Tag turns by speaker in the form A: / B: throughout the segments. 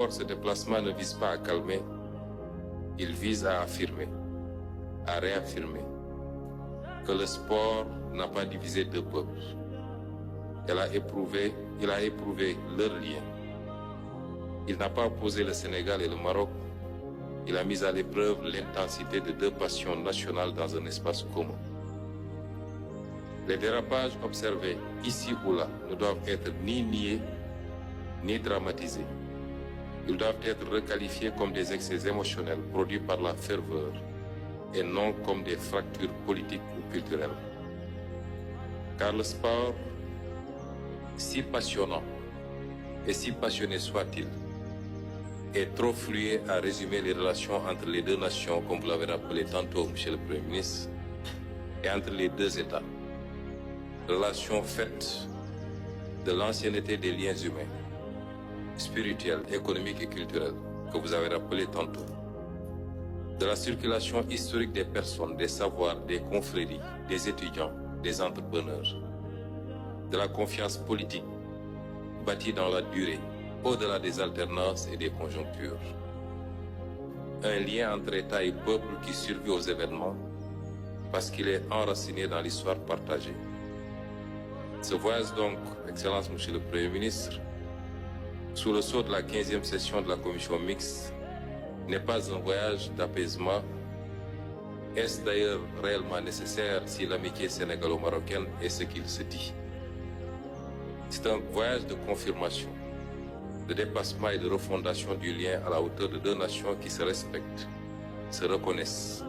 A: Or, ce déplacement ne vise pas à calmer, il vise à affirmer, à réaffirmer que le sport n'a pas divisé deux peuples. Il a éprouvé leur lien. Il n'a pas opposé le Sénégal et le Maroc. Il a mis à l'épreuve l'intensité de deux passions nationales dans un espace commun. Les dérapages observés ici ou là ne doivent être ni niés, ni dramatisés. Ils doivent être requalifiés comme des excès émotionnels produits par la ferveur et non comme des fractures politiques ou culturelles. Car le sport, si passionnant et si passionné soit-il, est trop fluide à résumer les relations entre les deux nations, comme vous l'avez rappelé tantôt, Monsieur le Premier ministre, et entre les deux États. Relations faites de l'ancienneté des liens humains, spirituels, économiques et culturels, que vous avez rappelé tantôt. De la circulation historique des personnes, des savoirs, des confréries, des étudiants, des entrepreneurs. De la confiance politique, bâtie dans la durée, au-delà des alternances et des conjonctures. Un lien entre État et peuple qui survit aux événements parce qu'il est enraciné dans l'histoire partagée. Ce voyage donc, Excellence Monsieur le Premier ministre, sous le sceau de la 15e session de la commission mixte, n'est pas un voyage d'apaisement. Est-ce d'ailleurs réellement nécessaire si l'amitié sénégalo-marocaine est ce qu'il se dit? C'est un voyage de confirmation, de dépassement et de refondation du lien à la hauteur de deux nations qui se respectent, se reconnaissent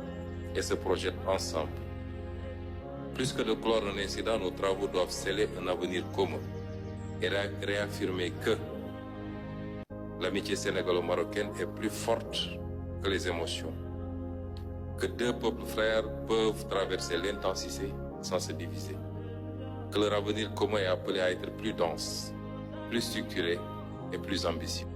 A: et se projettent ensemble. Plus que de clore un incident, nos travaux doivent sceller un avenir commun et réaffirmer que l'amitié sénégalo-marocaine est plus forte que les émotions, que deux peuples frères peuvent traverser l'intensité sans se diviser, que leur avenir commun est appelé à être plus dense, plus structuré et plus ambitieux.